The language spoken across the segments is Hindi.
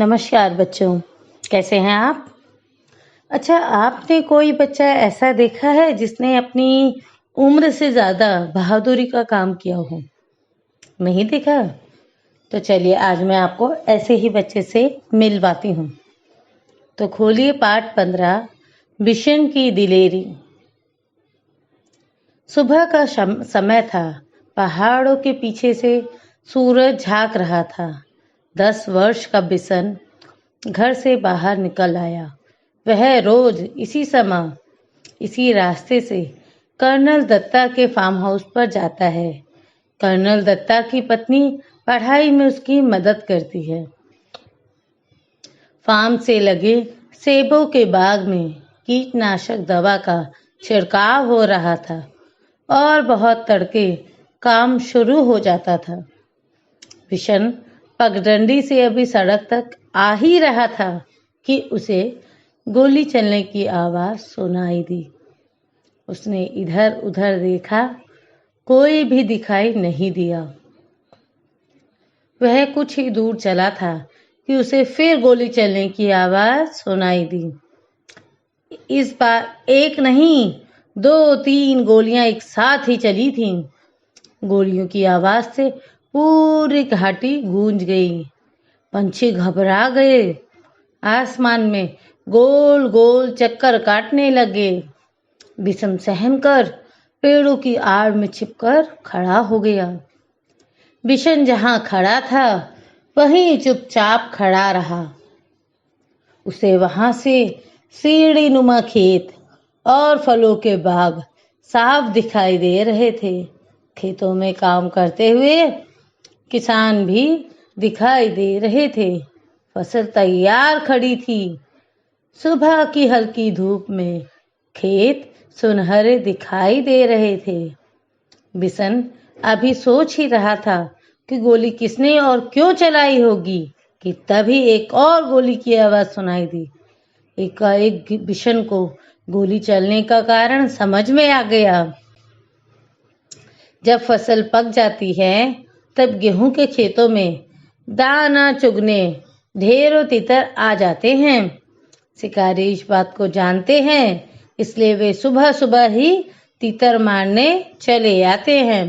नमस्कार बच्चों, कैसे हैं आप? अच्छा, आपने कोई बच्चा ऐसा देखा है जिसने अपनी उम्र से ज़्यादा बहादुरी का काम किया हो? नहीं देखा? तो चलिए आज मैं आपको ऐसे ही बच्चे से मिलवाती हूँ। तो खोलिए पाठ 15 बिशन की दिलेरी। सुबह का समय था। पहाड़ों के पीछे से सूरज झांक रहा था। 10 वर्ष का बिशन घर से बाहर निकल आया। वह रोज इसी समय इसी रास्ते से कर्नल दत्ता के फार्म हाउस पर जाता है। कर्नल दत्ता की पत्नी पढ़ाई में उसकी मदद करती है। फार्म से लगे सेबों के बाग में कीटनाशक दवा का छिड़काव हो रहा था और बहुत तड़के काम शुरू हो जाता था। बिशन पगडंडी से अभी सड़क तक आ ही रहा था कि उसे गोली चलने की आवाज सुनाई दी। उसने इधर उधर देखा, कोई भी दिखाई नहीं दिया। वह कुछ ही दूर चला था कि उसे फिर गोली चलने की आवाज सुनाई दी। इस बार एक नहीं, 2-3 गोलियां एक साथ ही चली थीं। गोलियों की आवाज से पूरी घाटी गूंज गई। पंछी घबरा गए। आसमान में गोल गोल चक्कर काटने लगे। बिशन सहम कर पेड़ों की आड़ में छिपकर खड़ा हो गया। बिशन जहां खड़ा था वहीं चुपचाप खड़ा रहा। उसे वहां से सीढ़ी नुमा खेत और फलों के बाग साफ दिखाई दे रहे थे। खेतों में काम करते हुए किसान भी दिखाई दे रहे थे। फसल तैयार खड़ी थी। सुबह की हल्की धूप में खेत सुनहरे दिखाई दे रहे थे। बिशन अभी सोच ही रहा था कि गोली किसने और क्यों चलाई होगी कि तभी एक और गोली की आवाज सुनाई दी। एकाएक बिशन को गोली चलने का कारण समझ में आ गया। जब फसल पक जाती है तब गेहूं के खेतों में दाना चुगने ढेरों तितर आ जाते हैं। शिकारी इस बात को जानते हैं, इसलिए वे सुबह सुबह ही तीतर मारने चले आते हैं।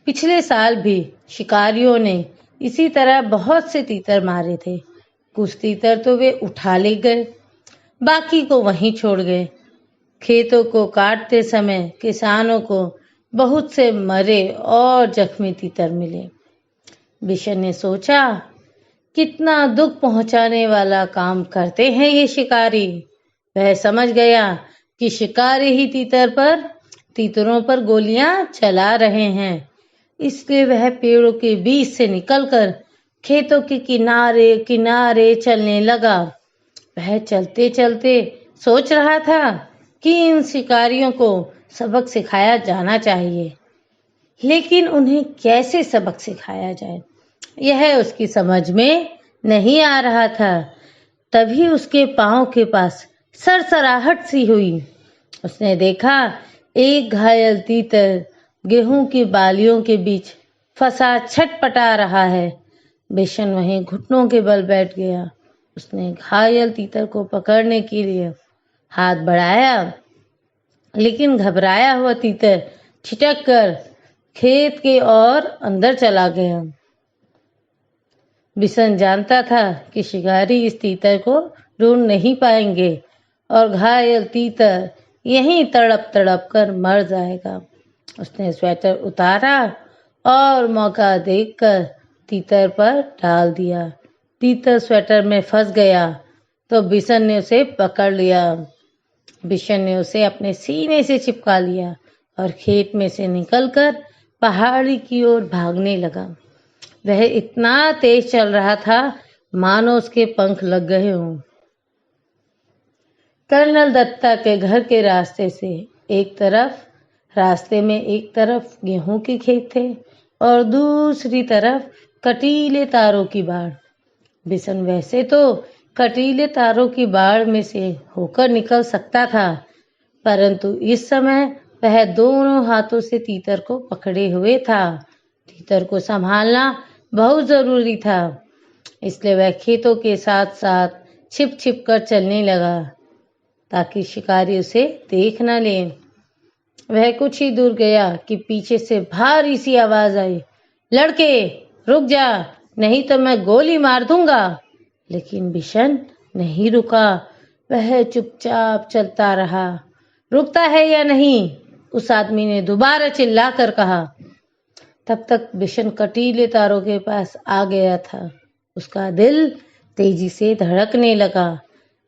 पिछले साल भी शिकारियों ने इसी तरह बहुत से तीतर मारे थे। कुछ तीतर तो वे उठा ले गए, बाकी को वहीं छोड़ गए। खेतों को काटते समय किसानों को बहुत से मरे और जख्मी तीतर मिले। बिशन ने सोचा, कितना दुख पहुंचाने वाला काम करते हैं ये शिकारी। वह समझ गया कि शिकारी ही तीतरों पर गोलियां चला रहे हैं। इसलिए वह पेड़ों के बीच से निकलकर खेतों के किनारे किनारे चलने लगा। वह चलते चलते सोच रहा था कि इन शिकारियों को सबक सिखाया जाना चाहिए, लेकिन उन्हें कैसे सबक सिखाया जाए यह उसकी समझ में नहीं आ रहा था। तभी उसके पांव के पास सरसराहट सी हुई। उसने देखा एक घायल तीतर गेहूं की बालियों के बीच फंसा छटपटा रहा है। बिशन वहीं घुटनों के बल बैठ गया। उसने घायल तीतर को पकड़ने के लिए हाथ बढ़ाया, लेकिन घबराया हुआ तीतर छिटक कर खेत के और अंदर चला गया। बिशन जानता था कि शिकारी इस तीतर को ढूंढ नहीं पाएंगे और घायल तीतर यहीं तड़प तड़प कर मर जाएगा। उसने स्वेटर उतारा और मौका देखकर तीतर पर डाल दिया। तीतर स्वेटर में फंस गया तो बिशन ने उसे पकड़ लिया। बिशन ने उसे अपने सीने से चिपका लिया और खेत में से निकलकर पहाड़ी की ओर भागने लगा। वह इतना तेज चल रहा था मानो उसके पंख लग गए हों। कर्नल दत्ता के घर के रास्ते में एक तरफ गेहूं के खेत थे और दूसरी तरफ कटीले तारों की बाड़। बिशन वैसे तो कटीले तारों की बाड़ में से होकर निकल सकता था, परंतु इस समय वह दोनों हाथों से तीतर को पकड़े हुए था। तीतर को संभालना बहुत जरूरी था। इसलिए वह खेतों के साथ साथ छिप छिप कर चलने लगा ताकि शिकारी उसे देख न ले। वह कुछ ही दूर गया कि पीछे से भारी सी आवाज आई, लड़के रुक जा, नहीं तो मैं गोली मार दूंगा। लेकिन बिशन नहीं रुका, वह चुपचाप चलता रहा। रुकता है या नहीं? उस आदमी ने दोबारा चिल्ला कर कहा। तब तक बिशन कटीले तारों के पास आ गया था। उसका दिल तेजी से धड़कने लगा।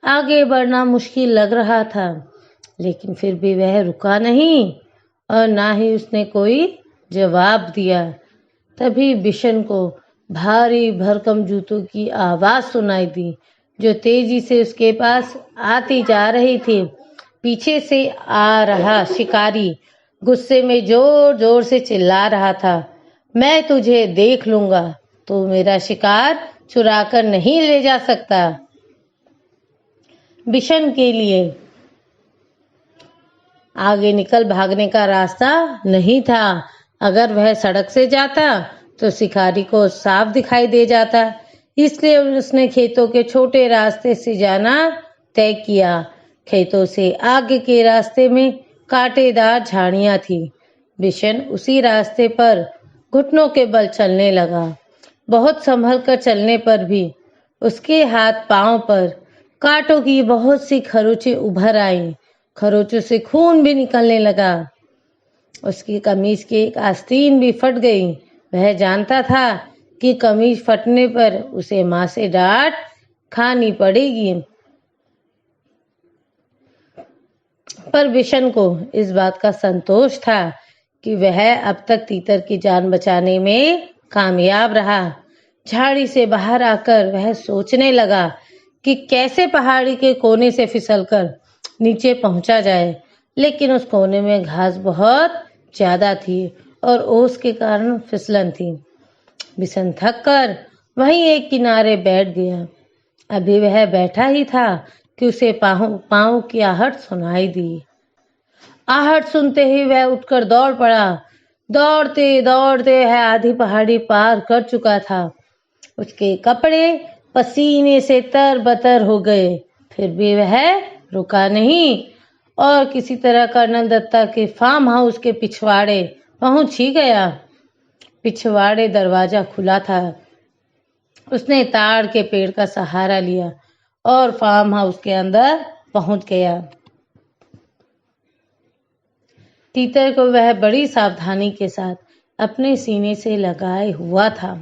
आगे बढ़ना मुश्किल लग रहा था, लेकिन फिर भी वह रुका नहीं और ना ही उसने कोई जवाब दिया। तभी बिशन को भारी भरकम जूतों की आवाज सुनाई दी, जो तेजी से उसके पास आती जा रही थी। पीछे से आ रहा शिकारी गुस्से में जोर जोर से चिल्ला रहा था, मैं तुझे देख लूंगा, तू मेरा शिकार चुरा कर नहीं ले जा सकता। बिशन के लिए आगे निकल भागने का रास्ता नहीं था। अगर वह सड़क से जाता तो शिकारी को साफ दिखाई दे जाता, इसलिए उसने खेतों के छोटे रास्ते से जाना तय किया। खेतों से आगे के रास्ते में कांटेदार झाड़ियां थी। बिशन उसी रास्ते पर घुटनों के बल चलने लगा। बहुत संभल कर चलने पर भी उसके हाथ पांव पर कांटों की बहुत सी खरोंचें उभर आईं। खरोंचों से खून भी निकलने लगा। उसकी कमीज की एक आस्तीन भी फट गई। वह जानता था कि कमीज फटने पर उसे मां से डांट खानी पड़ेगी, पर बिशन को इस बात का संतोष था कि वह अब तक तीतर की जान बचाने में कामयाब रहा। झाड़ी से बाहर आकर वह सोचने लगा कि कैसे पहाड़ी के कोने से फिसलकर नीचे पहुंचा जाए, लेकिन उस कोने में घास बहुत ज्यादा थी और ओस के कारण फिसलन थी। बिशन थक कर वहीं एक किनारे बैठ गया। अभी वह बैठा ही था कि उसे पाँव की आहट सुनाई दी। आहट सुनते ही वह उठकर दौड़ पड़ा। दौड़ते दौड़ते वह आधी पहाड़ी पार कर चुका था। उसके कपड़े पसीने से तरबतर हो गए, फिर भी वह रुका नहीं और किसी तरह कर्नल दत्ता के फार्म हाउस के पिछवाड़े पहुंच ही गया। पिछवाड़े दरवाजा खुला था। उसने ताड़ के पेड़ का सहारा लिया और फार्म हाउस के अंदर पहुंच गया। तीतर को वह बड़ी सावधानी के साथ अपने सीने से लगाए हुआ था।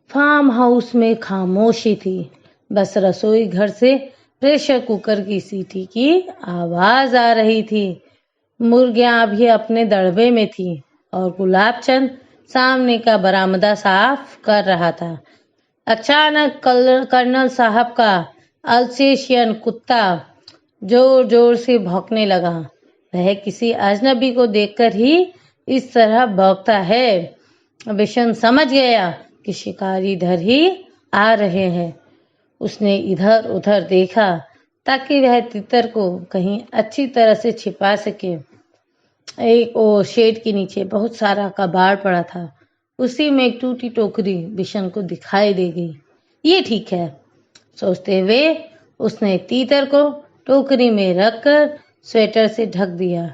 फार्म हाउस में खामोशी थी। बस रसोई घर से प्रेशर कुकर की सीटी की आवाज आ रही थी। मुर्गियां अभी अपने दड़बे में थी और गुलाबचंद सामने का बरामदा साफ कर रहा था। अचानक कर्नल साहब का अल्सेशियन कुत्ता जोर जोर से भौंकने लगा। वह किसी अजनबी को देखकर ही इस तरह भौंकता है। बिशन समझ गया कि शिकारी इधर ही आ रहे हैं। उसने इधर उधर देखा ताकि वह तितर को कहीं अच्छी तरह से छिपा सके। एक और शेड के नीचे बहुत सारा कबाड़ पड़ा था। उसी में एक टूटी टोकरी बिशन को दिखाई दे गई। ये ठीक है, सोचते हुए उसने तीतर को टोकरी में रखकर स्वेटर से ढक दिया।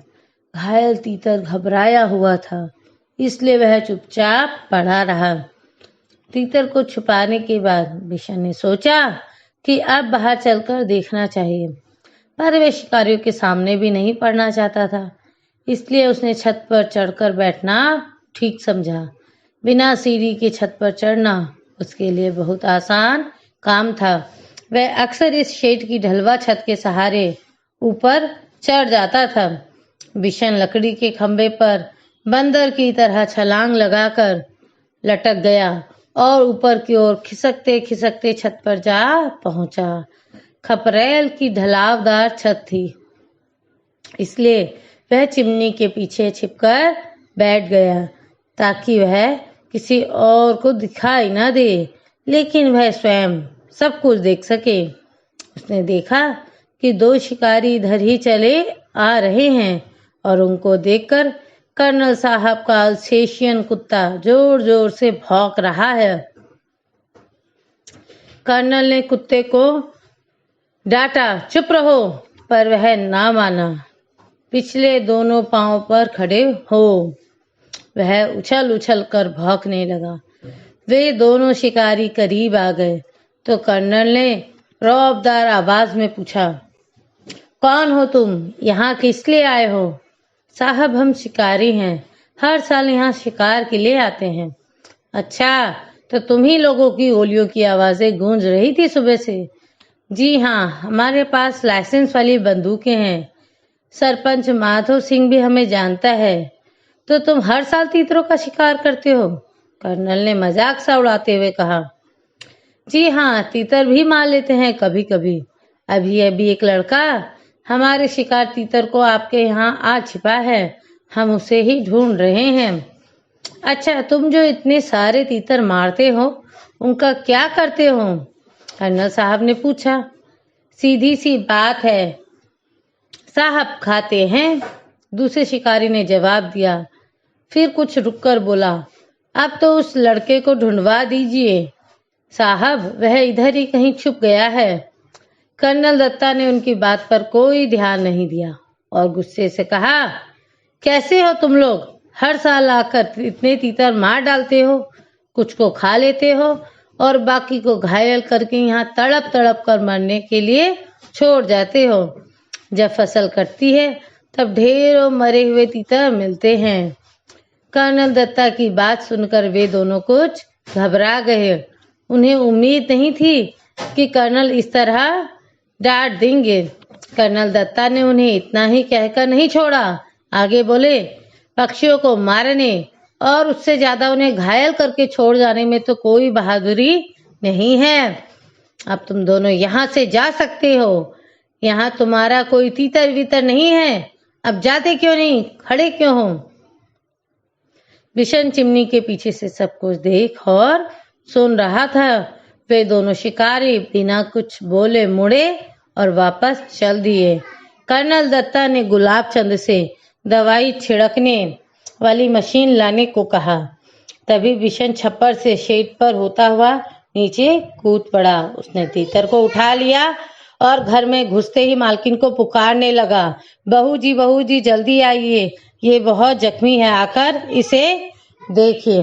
घायल तीतर घबराया हुआ था, इसलिए वह चुपचाप पड़ा रहा। तीतर को छुपाने के बाद बिशन ने सोचा कि अब बाहर चलकर देखना चाहिए, पर वह शिकारियों के सामने भी नहीं पड़ना चाहता था, इसलिए उसने छत पर चढ़कर बैठना ठीक समझा। बिना सीढ़ी के छत पर चढ़ना उसके लिए बहुत आसान काम था। वह अक्सर इस शेड की ढलवा छत के सहारे ऊपर चढ़ जाता था। बिशन लकड़ी के खंभे पर बंदर की तरह छलांग लगाकर लटक गया और ऊपर की ओर खिसकते खिसकते छत पर जा पहुंचा। खपरेल की ढलावदार छत थी, इसलिए वह चिमनी के पीछे छिपकर बैठ गया ताकि वह किसी और को दिखाई न दे, लेकिन वह स्वयं सब कुछ देख सके। उसने देखा कि दो शिकारी इधर ही चले आ रहे हैं और उनको देखकर कर्नल साहब का अल्सेशियन कुत्ता जोर जोर से भौंक रहा है। कर्नल ने कुत्ते को डांटा, चुप रहो, पर वह ना माना। पिछले दोनों पांव पर खड़े हो। वह उछल उछल कर भौंकने लगा। वे दोनों शिकारी करीब आ गए तो कर्नल ने रौबदार आवाज में पूछा, कौन हो तुम? यहाँ किस लिए आए हो? साहब, हम शिकारी हैं, हर साल यहाँ शिकार के लिए आते हैं। अच्छा, तो तुम ही लोगों की गोलियों की आवाजें गूंज रही थी सुबह से? जी हाँ, हमारे पास लाइसेंस वाली बंदूकें हैं। सरपंच माधव सिंह भी हमें जानता है। तो तुम हर साल तीतरों का शिकार करते हो? कर्नल ने मजाक सा उड़ाते हुए कहा। जी हाँ, तीतर भी मार लेते हैं कभी कभी। अभी अभी एक लड़का हमारे शिकार तीतर को आपके यहाँ आ छिपा है, हम उसे ही ढूंढ रहे हैं। अच्छा, तुम जो इतने सारे तीतर मारते हो, उनका क्या करते हो? कर्नल साहब ने पूछा। सीधी सी बात है साहब, खाते हैं, दूसरे शिकारी ने जवाब दिया। फिर कुछ रुककर बोला, अब तो उस लड़के को ढूंढवा दीजिए साहब, वह इधर ही कहीं छुप गया है। कर्नल दत्ता ने उनकी बात पर कोई ध्यान नहीं दिया और गुस्से से कहा, कैसे हो तुम लोग? हर साल आकर इतने तीतर मार डालते हो, कुछ को खा लेते हो और बाकी को घायल करके यहाँ तड़प तड़प कर मरने के लिए छोड़ जाते हो। जब फसल कटती है तब ढेरों मरे हुए तीतर मिलते हैं। कर्नल दत्ता की बात सुनकर वे दोनों कुछ घबरा गए। उन्हें उम्मीद नहीं थी कि कर्नल इस तरह डांट देंगे। कर्नल दत्ता ने उन्हें इतना ही कहकर नहीं छोड़ा। आगे बोले, पक्षियों को मारने और उससे ज्यादा उन्हें घायल करके छोड़ जाने में तो कोई बहादुरी नहीं है। अब तुम दोनों यहाँ से जा सकते हो। यहाँ तुम्हारा कोई तीतर वीतर नहीं है। अब जाते क्यों नहीं, खड़े क्यों हो? बिशन चिमनी के पीछे से सब कुछ देख और सुन रहा था। वे दोनों शिकारी बिना कुछ बोले मुड़े और वापस चल दिए। कर्नल दत्ता ने गुलाब चंद से दवाई छिड़कने वाली मशीन लाने को कहा। तभी बिशन छप्पर से शेड पर होता हुआ नीचे कूद पड़ा। उसने तीतर को उठा लिया और घर में घुसते ही मालकिन को पुकारने लगा, बहू जी जल्दी आइए, ये बहुत जख्मी है, आकर इसे देखिए।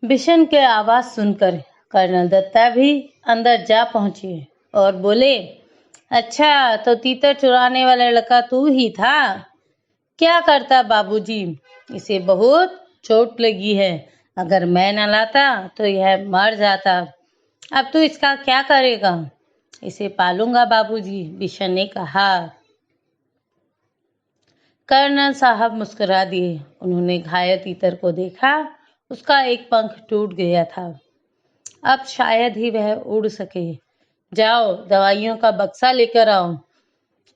बिशन के आवाज सुनकर कर्नल दत्ता भी अंदर जा पहुंचे और बोले, अच्छा, तो तीतर चुराने वाला लड़का तू ही था? क्या करता बाबूजी, इसे बहुत चोट लगी है, अगर मैं न लाता तो यह मर जाता। अब तू इसका क्या करेगा? इसे पालूंगा बाबूजी, बिशन ने कहा। कर्नल साहब मुस्कुरा दिए। उन्होंने घायल तीतर को देखा। उसका एक पंख टूट गया था, अब शायद ही वह उड़ सके। जाओ, दवाइयों का बक्सा लेकर आओ।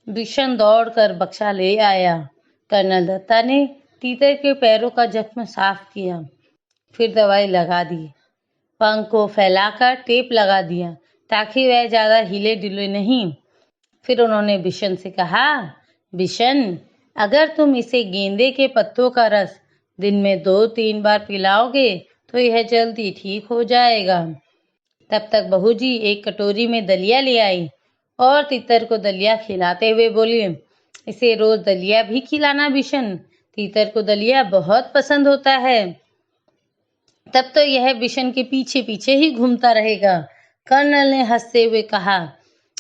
बिशन दौड़कर बक्सा ले आया। कर्नल दत्ता ने तीतर के पैरों का जख्म साफ किया, फिर दवाई लगा दी। पंख को फैलाकर टेप लगा दिया ताकि वह ज्यादा हिले डुले नहीं। फिर उन्होंने बिशन से कहा, बिशन, अगर तुम इसे गेंदे के पत्तों का रस दिन में 2-3 बार पिलाओगे तो यह जल्दी ठीक हो जाएगा। तब तक बहू जी एक कटोरी में दलिया ले आई और तीतर को दलिया खिलाते हुए बोली, इसे रोज दलिया भी खिलाना बिशन, तीतर को दलिया बहुत पसंद होता है। तब तो यह बिशन के पीछे पीछे ही घूमता रहेगा। कर्नल ने हंसते हुए कहा,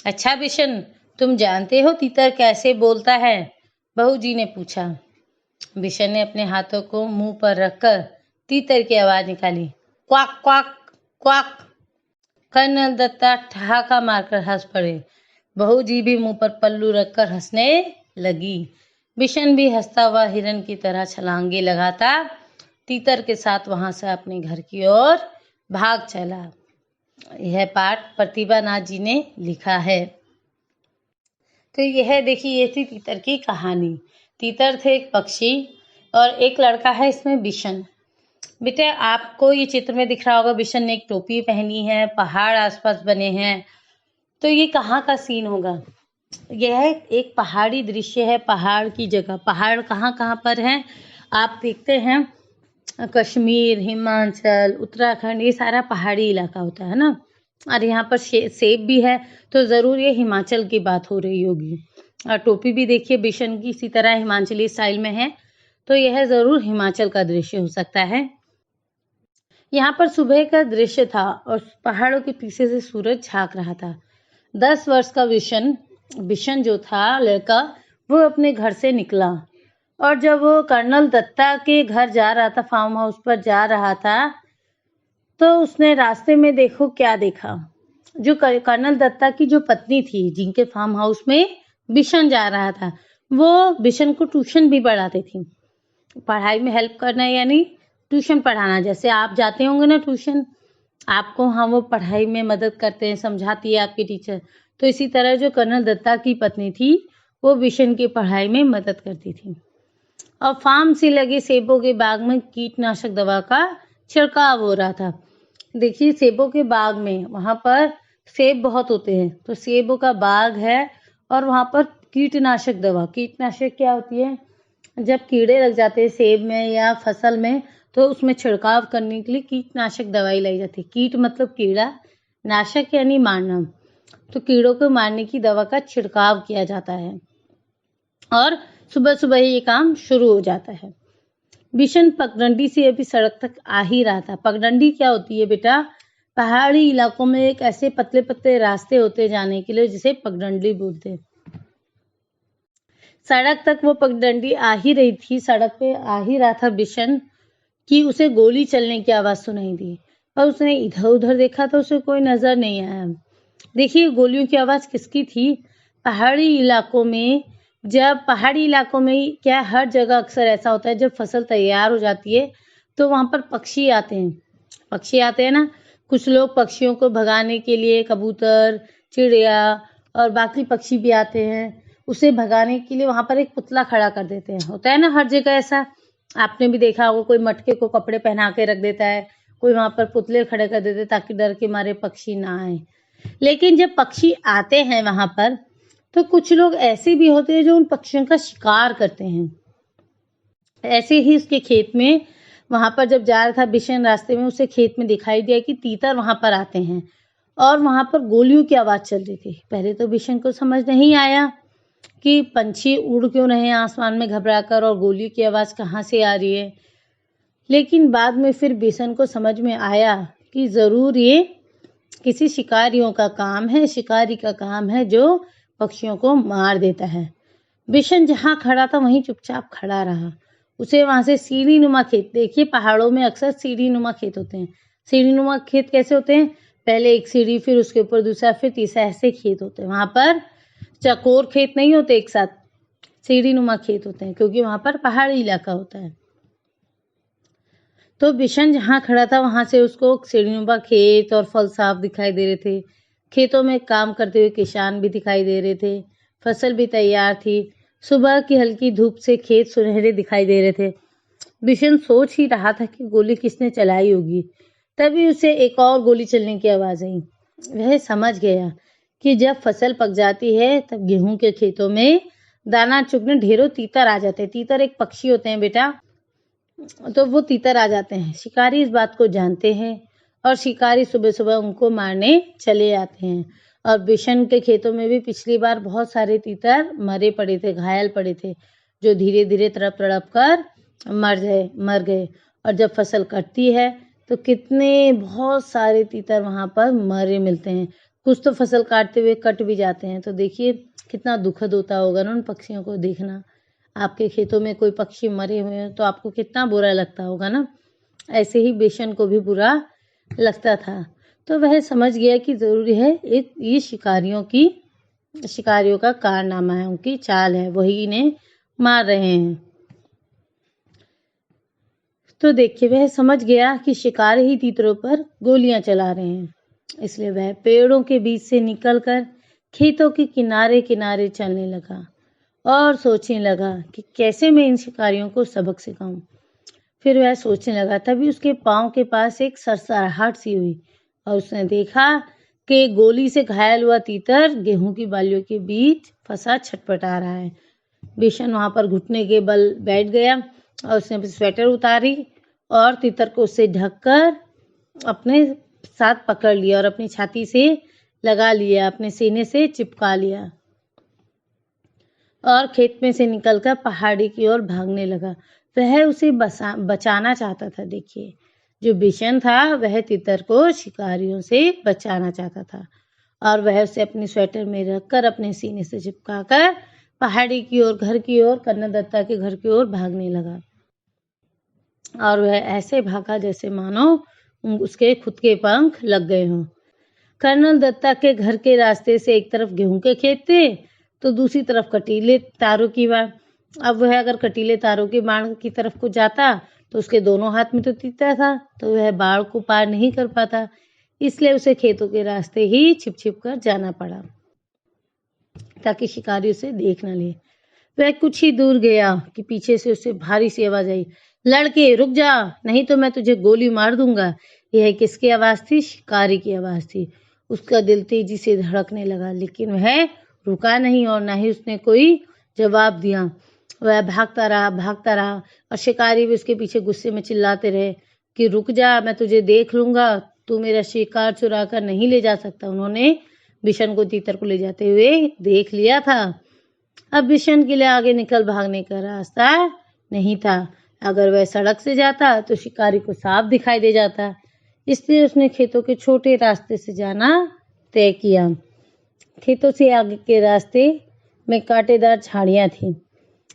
अच्छा बिशन, तुम जानते हो तीतर कैसे बोलता है? बहू जी ने पूछा। बिशन ने अपने हाथों को मुंह पर रखकर तीतर की आवाज निकाली, quack quack quack. Colonel Datta ठहाका मारकर हंस पड़े। बहू जी भी मुंह पर पल्लू रखकर हंसने लगी। बिशन भी हंसता हुआ हिरन की तरह छलांगे लगाता तीतर के साथ वहां से अपने घर की ओर भाग चला। यह पाठ प्रतिभा नाथ जी ने लिखा है। तो यह देखिए, ये थी तीतर की कहानी। तीतर थे एक पक्षी और एक लड़का है इसमें बिशन। बेटे, आपको ये चित्र में दिख रहा होगा, बिशन ने एक टोपी पहनी है, पहाड़ आसपास बने हैं। तो ये कहाँ का सीन होगा? यह एक पहाड़ी दृश्य है, पहाड़ की जगह। पहाड़ कहाँ कहाँ पर हैं आप देखते हैं, कश्मीर, हिमाचल, उत्तराखंड, ये सारा पहाड़ी इलाका होता है ना। और यहाँ पर सेब भी है, तो ज़रूर ये हिमाचल की बात हो रही होगी। और टोपी भी देखिए बिशन की इसी तरह हिमाचली स्टाइल में है, तो यह ज़रूर हिमाचल का दृश्य हो सकता है। यहाँ पर सुबह का दृश्य था और पहाड़ों के पीछे से सूरज झाँक रहा था। 10 वर्ष का बिशन जो था लड़का, वो अपने घर से निकला और जब वो कर्नल दत्ता के घर जा रहा था, फार्म हाउस पर जा रहा था, तो उसने रास्ते में देखो क्या देखा। जो कर्नल दत्ता की जो पत्नी थी, जिनके फार्म हाउस में बिशन जा रहा था, वो बिशन को ट्यूशन भी पढ़ाती थी। पढ़ाई में हेल्प करना यानी ट्यूशन पढ़ाना। जैसे आप जाते होंगे ना ट्यूशन, आपको हाँ वो पढ़ाई में मदद करते हैं, समझाती है आपकी टीचर। तो इसी तरह जो कर्नल दत्ता की पत्नी थी, वो बिशन की पढ़ाई में मदद करती थी। और फार्म से लगे सेबों के बाग में कीटनाशक दवा का छिड़काव हो रहा था। देखिए सेबों के बाग में, वहाँ पर सेब बहुत होते हैं, तो सेबों का बाग है और वहाँ पर कीटनाशक दवा, कीटनाशक क्या होती है, जब कीड़े लग जाते हैं सेब में या फसल में, तो उसमें छिड़काव करने के लिए कीटनाशक दवाई लाई जाती है। कीट मतलब कीड़ा, नाशक यानी मारना, तो कीड़ों को मारने की दवा का छिड़काव किया जाता है और सुबह सुबह ये काम शुरू हो जाता है। बिशन पगडंडी से अभी सड़क तक आ ही रहा था। पगडंडी क्या होती है बेटा? पहाड़ी इलाकों में एक ऐसे पतले पतले रास्ते होते जाने के लिए, जिसे पगडंडी बोलते हैं। सड़क तक वो पगडंडी आ ही रही थी, सड़क पे आ ही रहा था बिशन, कि उसे गोली चलने की आवाज सुनाई दी और उसने इधर उधर देखा तो उसे कोई नजर नहीं आया। देखिए गोलियों की आवाज किसकी थी? पहाड़ी इलाकों में, जब पहाड़ी इलाकों में क्या हर जगह अक्सर ऐसा होता है, जब फसल तैयार हो जाती है तो वहां पर पक्षी आते हैं ना। कुछ लोग पक्षियों को भगाने के लिए, कबूतर, चिड़िया और बाकी पक्षी भी आते हैं, उसे भगाने के लिए वहां पर एक पुतला खड़ा कर देते हैं। होता है ना हर जगह ऐसा, आपने भी देखा होगा, कोई मटके को कपड़े पहना के रख देता है, कोई वहां पर पुतले खड़े कर देते ताकि डर के मारे पक्षी ना आए। लेकिन जब पक्षी आते हैं वहां पर, तो कुछ लोग ऐसे भी होते हैं जो उन पक्षियों का शिकार करते हैं। ऐसे ही उसके खेत में, वहां पर जब जा रहा था बिशन, रास्ते में उसे खेत में दिखाई दिया कि तीतर वहां पर आते हैं और वहां पर गोलियों की आवाज चल रही थी। पहले तो बिशन को समझ नहीं आया कि पंछी उड़ क्यों रहे हैं आसमान में घबराकर और गोली की आवाज कहाँ से आ रही है। लेकिन बाद में फिर बिशन को समझ में आया कि जरूर ये किसी शिकारियों का काम है, शिकारी का काम है जो पक्षियों को मार देता है। बिशन जहाँ खड़ा था वहीं चुपचाप खड़ा रहा। उसे वहां से सीढ़ी नुमा खेत, देखिए पहाड़ों में अक्सर सीढ़ी नुमा खेत होते हैं। सीढ़ी नुमा खेत कैसे होते हैं? पहले एक सीढ़ी, फिर उसके ऊपर दूसरा, फिर तीसरा, ऐसे खेत होते हैं। वहां पर चकोर खेत नहीं होते एक साथ, सीढ़ी नुमा खेत होते हैं, क्योंकि वहां पर पहाड़ी इलाका होता है। तो बिशन जहाँ खड़ा था वहां से उसको सीढ़ीनुमा खेत और फल साफ दिखाई दे रहे थे। खेतों में काम करते हुए किसान भी दिखाई दे रहे थे, फसल भी तैयार थी। सुबह की हल्की धूप से खेत सुनहरे दिखाई दे रहे थे। बिशन सोच ही रहा था कि गोली किसने चलाई होगी, तभी उसे एक और गोली चलने की आवाज आई। वह समझ गया कि जब फसल पक जाती है तब गेहूं के खेतों में दाना चुगने ढेरों तीतर आ जाते हैं। तीतर एक पक्षी होते हैं बेटा, तो वो तीतर आ जाते हैं। शिकारी इस बात को जानते हैं और शिकारी सुबह सुबह उनको मारने चले आते हैं। और बिशन के खेतों में भी पिछली बार बहुत सारे तीतर मरे पड़े थे, घायल पड़े थे, जो धीरे धीरे तड़प तड़प कर मर गए। और जब फसल कटती है तो कितने बहुत सारे तीतर वहां पर मरे मिलते हैं। कुछ तो फसल काटते हुए कट भी जाते हैं। तो देखिए कितना दुखद होता होगा ना उन पक्षियों को देखना। आपके खेतों में कोई पक्षी मरे हुए हैं तो आपको कितना बुरा लगता होगा ना। ऐसे ही बिशन को भी बुरा लगता था। तो वह समझ गया कि जरूरी है ये शिकारियों का कारनामा है, उनकी चाल है, वही इन्हें मार रहे हैं। तो देखिए वह समझ गया कि शिकारी ही तीतरों पर गोलियां चला रहे हैं। इसलिए वह पेड़ों के बीच से निकलकर खेतों के किनारे किनारे चलने लगा और सोचने लगा कि कैसे मैं इन शिकारियों को सबक सिखाऊं। फिर वह सोचने लगा, तभी उसके पांव के पास एक सरसराहट सी हुई और उसने देखा कि गोली से घायल हुआ तीतर गेहूं की बालियों के बीच फंसा छटपटा रहा है। बिशन वहां पर घुटने के बल बैठ गया और उसने स्वेटर उतारी और तीतर को उससे ढककर अपने साथ पकड़ लिया और अपनी छाती से लगा लिया, अपने सीने से चिपका लिया और खेत में से निकलकर पहाड़ी की ओर भागने लगा। वह उसे बचाना चाहता था। देखिए, जो बिशन था वह तितर को शिकारियों से बचाना चाहता था और वह उसे अपने स्वेटर में रखकर अपने सीने से चिपकाकर पहाड़ी की ओर, घर की ओर, कर्नल दत्ता के घर की ओर भागने लगा। और वह ऐसे भागा जैसे मानो उसके खुद के पंख लग गए हों। कर्नल दत्ता के घर के रास्ते से एक तरफ गेहूं के खेत थे तो दूसरी तरफ कटीले तारों की बाण। अब वह अगर कटीले तारों की बाण की तरफ को जाता तो उसके दोनों हाथ में तो तीता था, तो वह बाण को पार नहीं कर पाता, इसलिए उसे खेतों के रास्ते ही छिप छिप कर जाना पड़ा ताकि शिकारी उसे देख न ले। वह कुछ ही दूर गया कि पीछे से उसे भारी सी आवाज आई, लड़के रुक जा, नहीं तो मैं तुझे गोली मार दूंगा। यह किसकी आवाज थी? शिकारी की आवाज थी। उसका दिल तेजी से धड़कने लगा, लेकिन वह रुका नहीं और न ही उसने कोई जवाब दिया। वह भागता रहा और शिकारी भी उसके पीछे गुस्से में चिल्लाते रहे कि रुक जा, मैं तुझे देख लूंगा, तू मेरा शिकार चुरा कर नहीं ले जा सकता। उन्होंने बिशन को तीतर को ले जाते हुए देख लिया था। अब बिशन के लिए आगे निकल भागने का रास्ता नहीं था। अगर वह सड़क से जाता तो शिकारी को साफ दिखाई दे जाता, इसलिए उसने खेतों के छोटे रास्ते से जाना तय किया। खेतों से आगे के रास्ते में कांटेदार झाड़ियां थीं।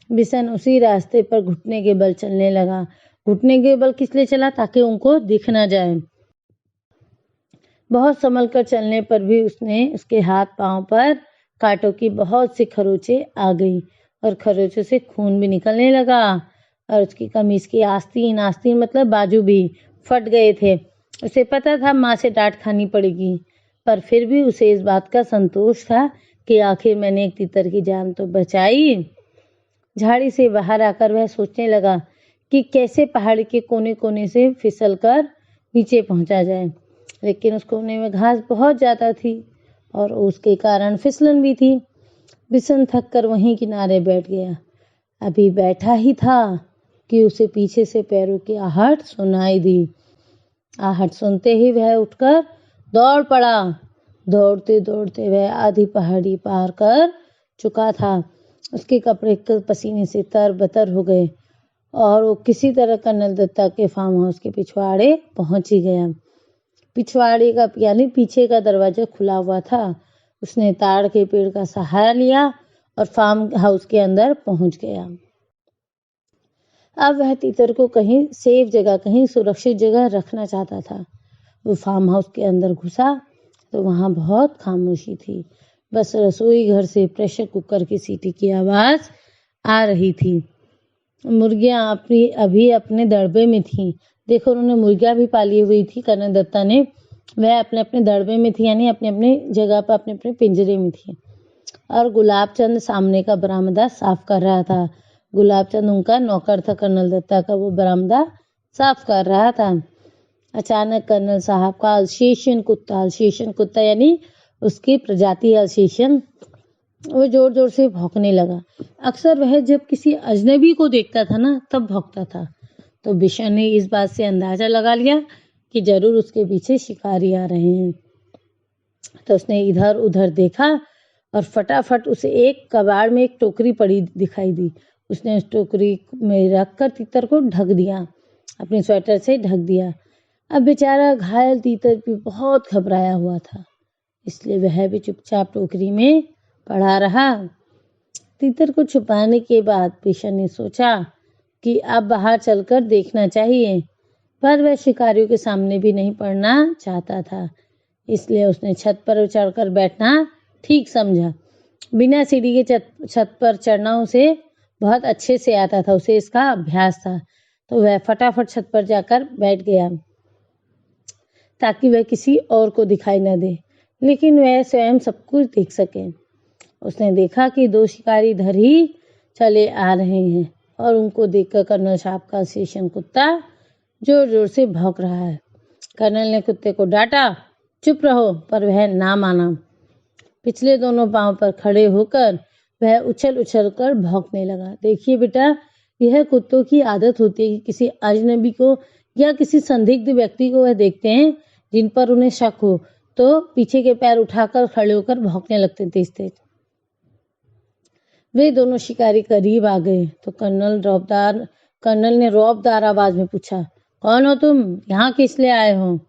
बिशन उसी रास्ते पर घुटने के बल चलने लगा। घुटने के बल किस लिए चला? ताकि उनको दिख न जाए। बहुत संभल कर चलने पर भी उसके हाथ पांव पर कांटों की बहुत सी खरोंचें आ गई और खरोंचों से खून भी निकलने लगा और उसकी कमीज की आस्तीन मतलब बाजू भी फट गए थे। उसे पता था माँ से डांट खानी पड़ेगी, पर फिर भी उसे इस बात का संतोष था कि आखिर मैंने एक तीतर की जान तो बचाई। झाड़ी से बाहर आकर वह सोचने लगा कि कैसे पहाड़ी के कोने कोने से फिसल कर नीचे पहुंचा जाए, लेकिन उस कोने में घास बहुत ज्यादा थी और उसके कारण फिसलन भी थी। बिशन थक कर वहीं किनारे बैठ गया। अभी बैठा ही था कि उसे पीछे से पैरों की आहट सुनाई दी। आहट सुनते ही वह उठकर दौड़ पड़ा। दौड़ते दौड़ते वह आधी पहाड़ी पार कर चुका था। उसके कपड़े पसीने से तरबतर हो गए और वो किसी तरह कर्नल दत्ता के फार्म हाउस के पिछवाड़े पहुंच ही गया। पिछवाड़े का यानी पीछे का दरवाजा खुला हुआ था। उसने ताड़ के पेड़ का सहारा लिया और फार्म हाउस के अंदर पहुंच गया। अब वह तीतर को कहीं सेफ जगह, कहीं सुरक्षित जगह रखना चाहता था। वो फार्म हाउस के अंदर घुसा तो वहां बहुत खामोशी थी। बस रसोई घर से प्रेशर कुकर की सीटी की आवाज आ रही थी। मुर्गियां अभी अपने दड़बे में थीं। देखो, उन्होंने मुर्गियां भी पाली हुई थी कर्नल दत्ता ने। वह अपने अपने दड़बे में थी, यानी अपने अपने जगह पर, अपने अपने पिंजरे में थी। और गुलाबचंद सामने का बरामदा साफ कर रहा था। गुलाबचंद उनका नौकर था कर्नल दत्ता का, वो बरामदा साफ कर रहा था। अचानक कर्नल साहब का अल्सेशियन कुत्ता यानी उसकी प्रजाति अल्सेशियन, वो जोर जोर से भौंकने लगा। अक्सर वह जब किसी अजनबी को देखता था ना, तब भौंकता था। तो बिशन ने इस बात से अंदाजा लगा लिया कि जरूर उसके पीछे शिकारी आ रहे हैं। तो उसने इधर उधर देखा और फटाफट उसे एक कबाड़ में एक टोकरी पड़ी दिखाई दी। उसने उस टोकरी में रखकर तीतर को ढक दिया, अपने स्वेटर से ढक दिया। अब बेचारा घायल तीतर भी बहुत घबराया हुआ था, इसलिए वह भी चुपचाप टोकरी में पड़ा रहा। तीतर को छुपाने के बाद बिशन ने सोचा कि अब बाहर चलकर देखना चाहिए, पर वह शिकारियों के सामने भी नहीं पड़ना चाहता था, इसलिए उसने छत पर चढ़कर बैठना ठीक समझा। बिना सीढ़ी के छत पर चढ़ना उसे बहुत अच्छे से आता था, उसे इसका अभ्यास था। तो वह फटाफट छत पर जाकर बैठ गया ताकि वह किसी और को दिखाई न दे, लेकिन वह स्वयं सब कुछ देख सके। उसने देखा कि दो शिकारी इधर ही चले आ रहे हैं और उनको देखकर कर्नल साहब का अल्सेशियन कुत्ता जोर जोर से भौंक रहा है। कर्नल ने कुत्ते को डांटा, चुप रहो, पर वह ना माना। पिछले दोनों पांव पर खड़े होकर वह उछल उछल कर भौंकने लगा। देखिए बेटा, यह कुत्तों की आदत होती है कि किसी अजनबी को या किसी संदिग्ध व्यक्ति को वह देखते हैं जिन पर उन्हें शक हो तो पीछे के पैर उठाकर खड़े होकर भौंकने लगते तेज तेज। वे दोनों शिकारी करीब आ गए तो कर्नल ने रौबदार आवाज में पूछा, कौन हो तुम? यहाँ किस लिए आए हो?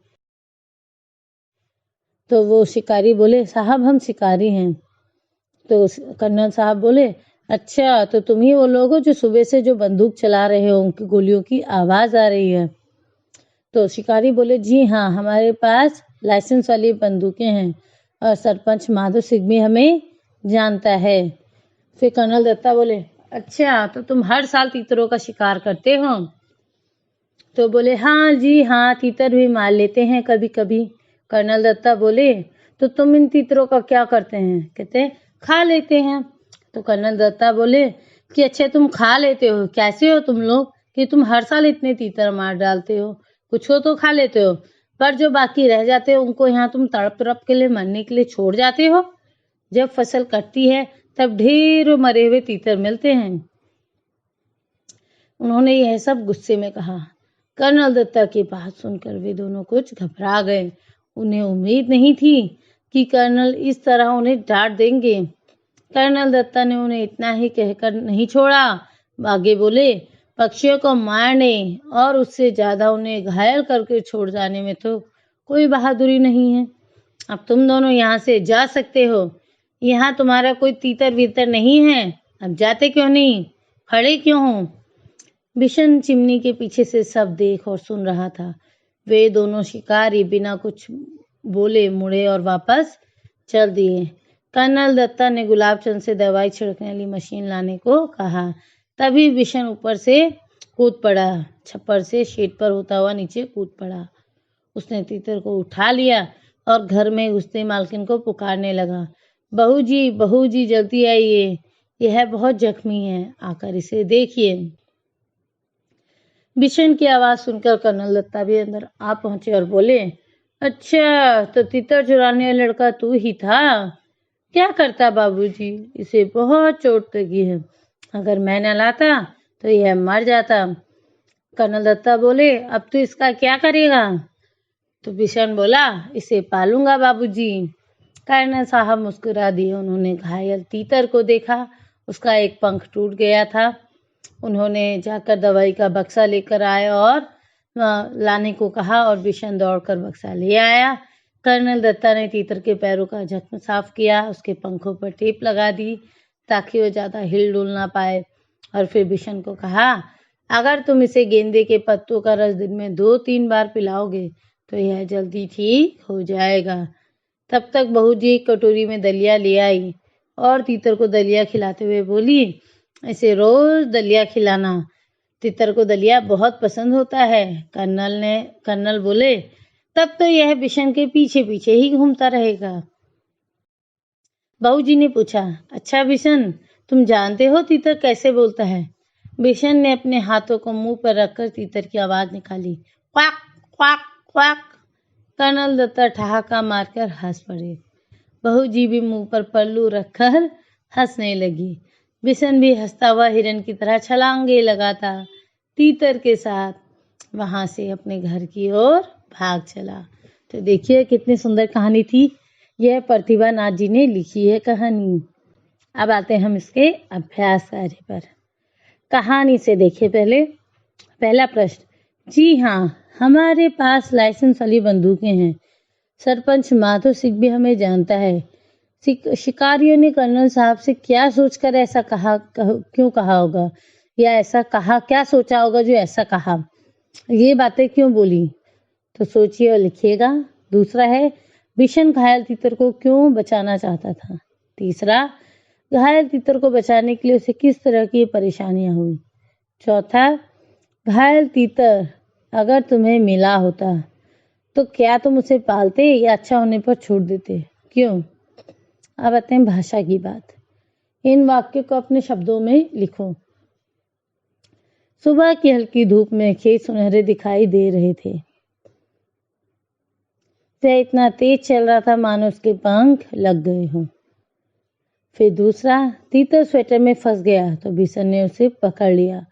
तो वो शिकारी बोले, साहब हम शिकारी हैं। तो कर्नल साहब बोले, अच्छा तो तुम ही वो लोग हो जो सुबह से जो बंदूक चला रहे हो, उनकी गोलियों की आवाज आ रही है। तो शिकारी बोले, जी हाँ, हमारे पास लाइसेंस वाली बंदूकें हैं और सरपंच माधो सिंह भी हमें जानता है। फिर कर्नल दत्ता बोले, अच्छा तो तुम हर साल तीतरों का शिकार करते हो? तो बोले, हाँ जी हाँ, तीतर भी मार लेते हैं कभी कभी। कर्नल दत्ता बोले, तो तुम इन तीतरों का क्या करते हैं? कहते, खा लेते हैं। तो कर्नल दत्ता बोले कि अच्छा तुम खा लेते हो, कैसे हो तुम लोग कि तुम हर साल इतने तीतर मार डालते हो? कुछ हो तो खा लेते हो, पर जो बाकी रह जाते हो उनको यहाँ तुम तड़प तड़प के लिए मरने के लिए छोड़ जाते हो। जब फसल कटती है तब ढेरों मरे हुए तीतर मिलते हैं। उन्होंने यह सब गुस्से में कहा। कर्नल दत्ता की बात सुनकर वे दोनों कुछ घबरा गए। उन्हें उम्मीद नहीं थी कि कर्नल इस तरह उन्हें डांट देंगे। कर्नल दत्ता ने उन्हें इतना ही कहकर नहीं छोड़ा, आगे बोले, पक्षियों को मारने और उससे ज्यादा उन्हें घायल करके छोड़ जाने में तो कोई बहादुरी नहीं है। अब तुम दोनों यहाँ से जा सकते हो। यहाँ तुम्हारा कोई तीतर वीतर नहीं है। अब जाते क्यों नहीं? खड़े क्यों हो? बिशन चिमनी के पीछे से सब देख और सुन रहा था। वे दोनों शिकारी बिना कुछ बोले मुड़े और वापस चल दिए। कर्नल दत्ता ने गुलाबचंद से दवाई छिड़कने वाली मशीन लाने को कहा। तभी बिशन ऊपर से कूद पड़ा, छप्पर से शीट पर होता हुआ नीचे कूद पड़ा। उसने तीतर को उठा लिया और घर में घुसते मालकिन को पुकारने लगा, बहू जी जल्दी आइए, यह बहुत जख्मी है, आकर इसे देखिए। बिशन की आवाज सुनकर कर्नल दत्ता भी अंदर आ पहुंचे और बोले, अच्छा तो तीतर चुराने वाला लड़का तू ही था? क्या करता बाबूजी, इसे बहुत चोट लगी है, अगर मैं न लाता तो यह मर जाता। कर्नल दत्ता बोले, अब तू इसका क्या करेगा? तो बिशन बोला, इसे पालूंगा बाबूजी। कर्नल साहब मुस्कुरा दिए। उन्होंने घायल तीतर को देखा, उसका एक पंख टूट गया था। उन्होंने जाकर दवाई का बक्सा लेकर आए और लाने को कहा और बिशन दौड़कर बक्सा ले आया। कर्नल दत्ता ने तीतर के पैरों का जख्म साफ किया, उसके पंखों पर टेप लगा दी ताकि वो ज्यादा हिल डुल ना पाए, और फिर बिशन को कहा, अगर तुम इसे गेंदे के पत्तों का रस दिन में 2-3 बार पिलाओगे तो यह जल्दी ठीक हो जाएगा। तब तक बहू जी एक कटोरी में दलिया ले आई और तीतर को दलिया खिलाते हुए बोली, इसे रोज दलिया खिलाना, तीतर को दलिया बहुत पसंद होता है। कर्नल बोले, तब तो यह बिशन के पीछे पीछे ही घूमता रहेगा। बहू जी ने पूछा, अच्छा बिशन, तुम जानते हो तीतर कैसे बोलता है? बिशन ने अपने हाथों को मुंह पर रखकर तीतर की आवाज निकाली, quack quack quack. Colonel Datta ठहाका मारकर हंस पड़े। बहू जी भी मुंह पर पल्लू रखकर हंसने लगी। बिशन भी हंसता हुआ हिरन की तरह छलांगे लगाता तीतर के साथ वहां से अपने घर की ओर भाग चला। तो देखिए कितनी सुंदर कहानी थी। यह प्रतिभा नाथ जी ने लिखी है कहानी। अब आते हैं हम इसके अभ्यास कार्य पर। कहानी से देखिए पहला प्रश्न, जी हाँ, हमारे पास लाइसेंस वाली बंदूकें हैं। सरपंच माधो सिंह भी हमें जानता है। शिकारियों ने कर्नल साहब से क्या सोचकर ऐसा क्यों कहा होगा, या ऐसा कहा क्या सोचा होगा जो ऐसा कहा, ये बातें क्यों बोली, तो सोचिए और लिखिएगा। दूसरा है, बिशन घायल तीतर को क्यों बचाना चाहता था। तीसरा, घायल तीतर को बचाने के लिए उसे किस तरह की परेशानियां हुई। चौथा, घायल तीतर अगर तुम्हें मिला होता तो क्या तुम उसे पालते या अच्छा होने पर छोड़ देते, क्यों। अब आते हैं भाषा की बात। इन वाक्यों को अपने शब्दों में लिखो। सुबह की हल्की धूप में खेत सुनहरे दिखाई दे रहे थे। वह इतना तेज चल रहा था मानो उसके पंख लग गए हों। फिर दूसरा, तीतर स्वेटर में फंस गया तो बिशन ने उसे पकड़ लिया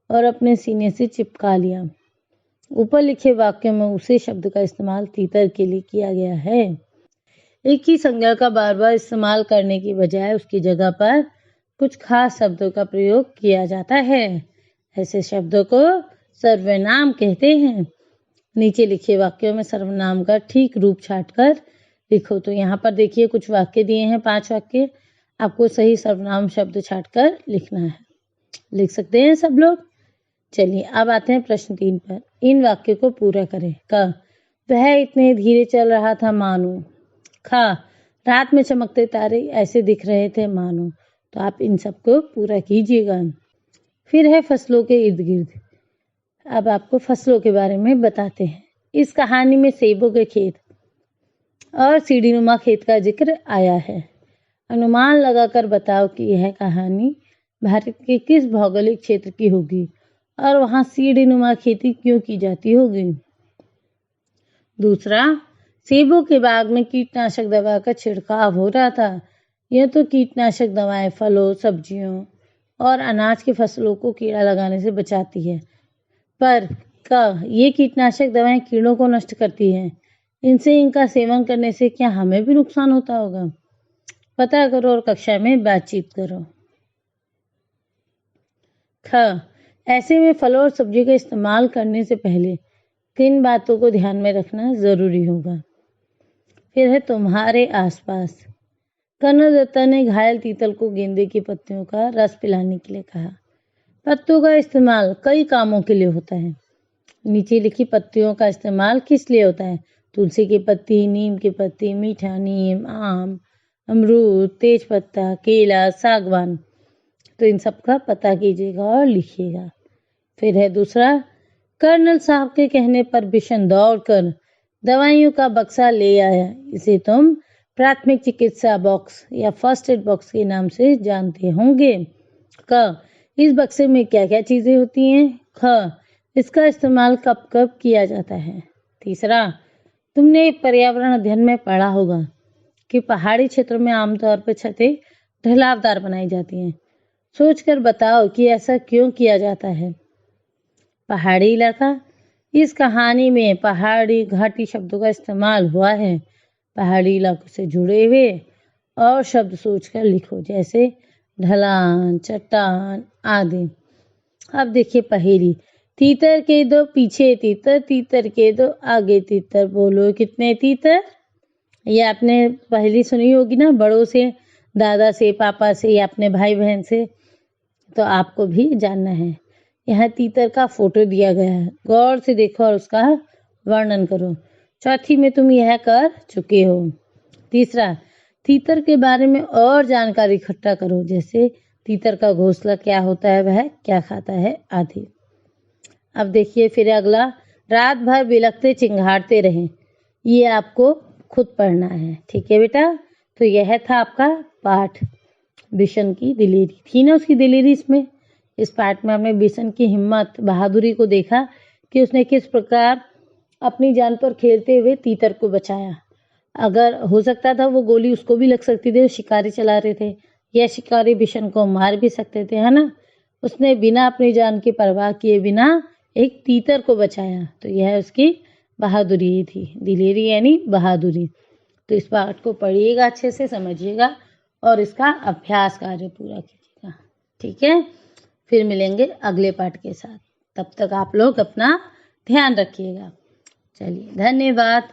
और अपने सीने से चिपका लिया। ऊपर लिखे वाक्य में उसी शब्द का इस्तेमाल तीतर के लिए किया गया है। एक ही संज्ञा का बार बार इस्तेमाल करने की बजाय उसकी जगह पर कुछ खास शब्दों का प्रयोग किया जाता है। ऐसे शब्दों को सर्वनाम कहते हैं। नीचे लिखे वाक्यों में सर्वनाम का ठीक रूप छांटकर लिखो। तो यहाँ पर देखिए कुछ वाक्य दिए हैं, 5 वाक्य। आपको सही सर्वनाम शब्द छांटकर लिखना है। लिख सकते हैं सब लोग? चलिए अब आते हैं प्रश्न 3 पर। इन वाक्यों को पूरा करें। क, वह इतने धीरे चल रहा था मानो। ख, रात में चमकते तारे ऐसे दिख रहे थे मानो। तो आप इन सबको पूरा कीजिएगा। फिर है फसलों के इर्द गिर्द। अब आपको फसलों के बारे में बताते हैं। इस कहानी में सेबों के खेत और सीढ़ीनुमा खेत का जिक्र आया है। अनुमान लगाकर बताओ कि यह कहानी भारत के किस भौगोलिक क्षेत्र की होगी और वहां सीढ़ीनुमा खेती क्यों की जाती होगी। दूसरा, सेबों के बाग में कीटनाशक दवा का छिड़काव हो रहा था। यह तो कीटनाशक दवाएं फलों, सब्जियों और अनाज की फसलों को कीड़ा लगाने से बचाती है, पर ये कीटनाशक दवाएं कीड़ों को नष्ट करती हैं। इनसे इनका सेवन करने से क्या हमें भी नुकसान होता होगा? पता करो और कक्षा में बातचीत करो। ख, ऐसे में फलों और सब्जियों का इस्तेमाल करने से पहले किन बातों को ध्यान में रखना जरूरी होगा। फिर है तुम्हारे आसपास। कर्णदत्ता ने घायल तीतल को गेंदे की पत्तियों का रस पिलाने के लिए कहा। पत्तों का इस्तेमाल कई कामों के लिए होता है। नीचे लिखी पत्तियों का इस्तेमाल किस लिए होता है? तुलसी की पत्ती, नीम की पत्ती, मीठा नीम, आम, अमरूद, तेज पत्ता, केला, सागवान। तो इन सब का पता कीजिएगा और लिखिएगा। फिर है दूसरा, कर्नल साहब के कहने पर बिशन दौड़कर दवाइयों का बक्सा ले आया। इसे तुम प्राथमिक चिकित्सा बॉक्स या फर्स्ट एड बॉक्स के नाम से जानते होंगे। क, इस बक्से में क्या क्या चीजें होती हैं। ख, इसका इस्तेमाल कब कब किया जाता है। तीसरा, तुमने पर्यावरण अध्ययन में पढ़ा होगा कि पहाड़ी क्षेत्रों में आमतौर पर छतें ढलावदार बनाई जाती हैं। सोचकर बताओ कि ऐसा क्यों किया जाता है। पहाड़ी इलाका, इस कहानी में पहाड़ी घाटी शब्दों का इस्तेमाल हुआ है। पहाड़ी इलाकों से जुड़े हुए और शब्द सोचकर लिखो, जैसे ढलान, चट्टान आदि। अब देखिए पहेली। तीतर के दो पीछे तीतर, तीतर के दो आगे तीतर, बोलो कितने तीतर। ये आपने पहेली सुनी होगी ना, बड़ों से, दादा से, पापा से या अपने भाई बहन से। तो आपको भी जानना है। यहाँ तीतर का फोटो दिया गया है, गौर से देखो और उसका वर्णन करो। चौथी में तुम यह कर चुके हो। तीसरा, तीतर के बारे में और जानकारी इकट्ठा करो, जैसे तीतर का घोंसला क्या होता है, वह क्या खाता है आदि। अब देखिए फिर अगला, रात भर बिलखते चिंघाड़ते रहें। ये आपको खुद पढ़ना है, ठीक है बेटा। तो यह था आपका पाठ। बिशन की दिलेरी थी ना, उसकी दिलेरी इसमें। इस पाठ में हमने बिशन की हिम्मत, बहादुरी को देखा कि उसने किस प्रकार अपनी जान पर खेलते हुए तीतर को बचाया। अगर हो सकता था वो गोली उसको भी लग सकती थी, शिकारी चला रहे थे, या शिकारी बिशन को मार भी सकते थे, है ना। उसने बिना अपनी जान की परवाह किए बिना एक तीतर को बचाया। तो यह उसकी बहादुरी थी। दिलेरी यानी बहादुरी। तो इस पाठ को पढ़िएगा, अच्छे से समझिएगा और इसका अभ्यास कार्य पूरा कीजिएगा, ठीक है। फिर मिलेंगे अगले पाठ के साथ। तब तक आप लोग अपना ध्यान रखिएगा। चलिए, धन्यवाद।